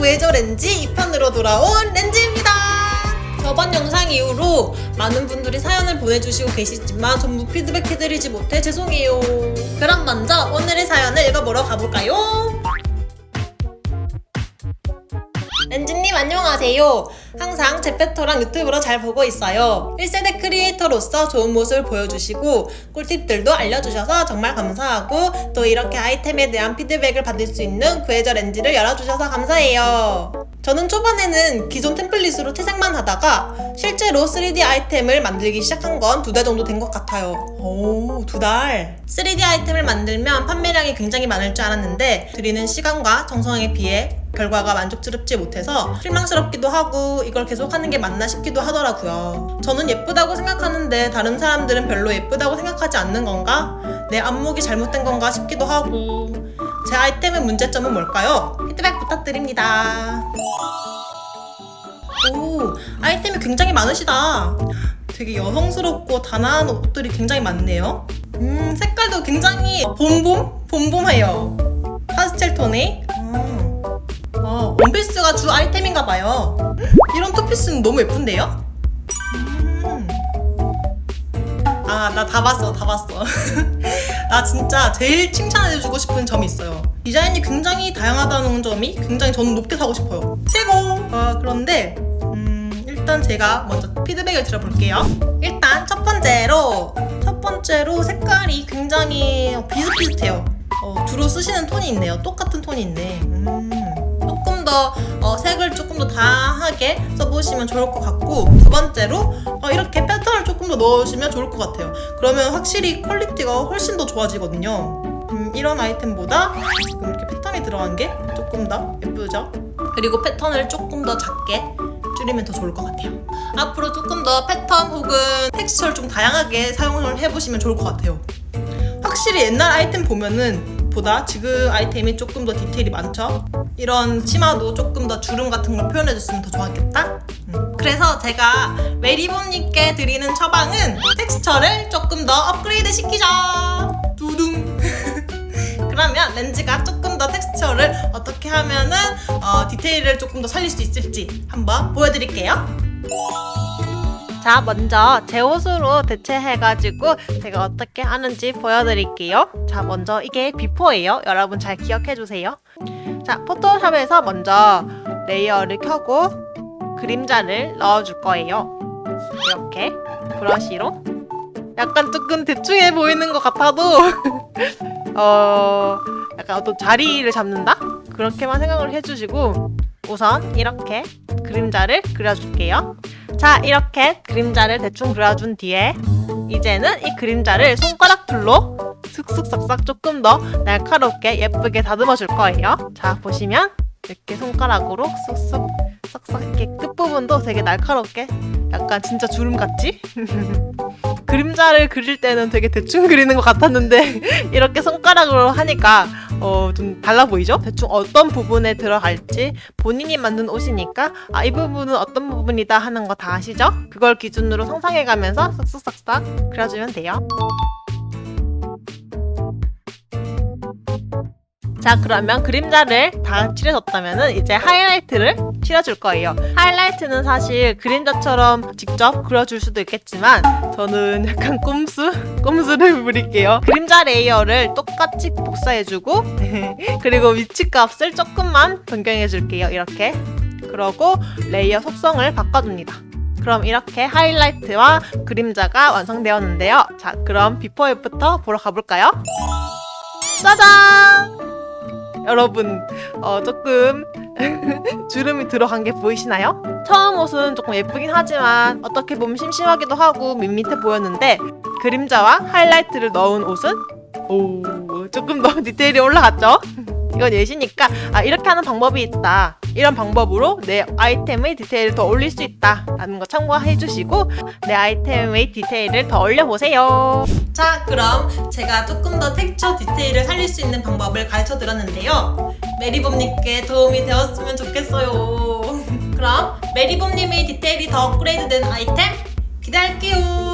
구해줘 렌지 2편으로 돌아온 렌지입니다. 저번 영상 이후로 많은 분들이 사연을 보내주시고 계시지만 전부 피드백해드리지 못해 죄송해요. 그럼 먼저 오늘의 사연을 읽어보러 가볼까요? 렌지님 안녕하세요. 항상 제페토랑 유튜브로 잘 보고 있어요. 1세대 크리에이터로서 좋은 모습을 보여주시고 꿀팁들도 알려주셔서 정말 감사하고 또 이렇게 아이템에 대한 피드백을 받을 수 있는 구해줘 렌지를 열어주셔서 감사해요. 저는 초반에는 기존 템플릿으로 태생만 하다가 실제로 3D 아이템을 만들기 시작한 건 2달 정도 된 것 같아요. 오, 2달. 3D 아이템을 만들면 판매량이 굉장히 많을 줄 알았는데 들이는 시간과 정성에 비해 결과가 만족스럽지 못해서 실망스럽기도 하고 이걸 계속하는 게 맞나 싶기도 하더라고요. 저는 예쁘다고 생각하는데 다른 사람들은 별로 예쁘다고 생각하지 않는 건가? 내 안목이 잘못된 건가 싶기도 하고 제 아이템의 문제점은 뭘까요? 피드백 부탁드립니다. 오, 아이템이 굉장히 많으시다. 되게 여성스럽고 단아한 옷들이 굉장히 많네요. 색깔도 굉장히 봄봄해요. 파스텔 톤이. 원피스가 주 아이템인가봐요. 이런 투피스는 너무 예쁜데요? 나 다 봤어. 나 진짜 제일 칭찬해주고 싶은 점이 있어요. 디자인이 굉장히 다양하다는 점이 굉장히 저는 높게 사고 싶어요. 최고! 그런데 일단 제가 먼저 피드백을 드려볼게요. 일단 첫 번째로 색깔이 굉장히 비슷비슷해요. 주로 쓰시는 톤이 있네요. 똑같은 톤이 있네. 조금 더 색을 조금 더 다양하게 써보시면 좋을 것 같고, 두 번째로 이렇게 패턴을 조금 더 넣으시면 좋을 것 같아요. 그러면 확실히 퀄리티가 훨씬 더 좋아지거든요. 이런 아이템보다 지금 이렇게 패턴이 들어간 게 조금 더 예쁘죠? 그리고 패턴을 조금 더 작게 줄이면 더 좋을 것 같아요. 앞으로 조금 더 패턴 혹은 텍스처를 좀 다양하게 사용을 해보시면 좋을 것 같아요. 확실히 옛날 아이템 보면은 보다 지금 아이템이 조금 더 디테일이 많죠? 이런 치마도 조금 더 주름 같은 걸 표현해줬으면 더 좋았겠다? 그래서 제가 메리봄님께 드리는 처방은 텍스처를 조금 더 업그레이드 시키자! 두둥! 그러면 렌즈가 조금 더 텍스처를 어떻게 하면은 디테일을 조금 더 살릴 수 있을지 한번 보여드릴게요. 자, 먼저 제 옷으로 대체해가지고 제가 어떻게 하는지 보여드릴게요. 자, 먼저 이게 비포예요. 여러분 잘 기억해주세요. 자, 포토샵에서 먼저 레이어를 켜고 그림자를 넣어줄 거예요. 이렇게 브러쉬로 약간 조금 대충해 보이는 것 같아도 약간 어떤 자리를 잡는다? 그렇게만 생각을 해주시고 우선 이렇게 그림자를 그려줄게요. 자, 이렇게 그림자를 대충 그려준 뒤에 이제는 이 그림자를 손가락 툴로 슥슥 조금 더 날카롭게 예쁘게 다듬어 줄 거예요. 자, 보시면 이렇게 손가락으로 쓱쓱 싹싹 이렇게 끝부분도 되게 날카롭게 약간 진짜 주름같이 그림자를 그릴 때는 되게 대충 그리는 것 같았는데 이렇게 손가락으로 하니까 좀 달라 보이죠? 대충 어떤 부분에 들어갈지 본인이 만든 옷이니까 이 부분은 어떤 부분이다 하는 거 다 아시죠? 그걸 기준으로 상상해가면서 싹싹싹싹 그려주면 돼요. 자, 그러면 그림자를 다 칠해줬다면 이제 하이라이트를 칠해줄 거예요. 하이라이트는 사실 그림자처럼 직접 그려줄 수도 있겠지만 저는 약간 꼼수를 부릴게요. 그림자 레이어를 똑같이 복사해주고 그리고 위치값을 조금만 변경해줄게요. 이렇게. 그러고 레이어 속성을 바꿔줍니다. 그럼 이렇게 하이라이트와 그림자가 완성되었는데요. 자, 그럼 비포 애프터 보러 가볼까요? 짜잔! 여러분 조금 주름이 들어간 게 보이시나요? 처음 옷은 조금 예쁘긴 하지만 어떻게 보면 심심하기도 하고 밋밋해 보였는데 그림자와 하이라이트를 넣은 옷은 조금 더 디테일이 올라갔죠? 이건 예시니까 이렇게 하는 방법이 있다. 이런 방법으로 내 아이템의 디테일을 더 올릴 수 있다 라는 거 참고해 주시고 내 아이템의 디테일을 더 올려보세요. 자, 그럼 제가 조금 더 텍스처 디테일을 살릴 수 있는 방법을 가르쳐 드렸는데요. 메리봄님께 도움이 되었으면 좋겠어요. 그럼 메리봄님의 디테일이 더 업그레이드 된 아이템 기대할게요.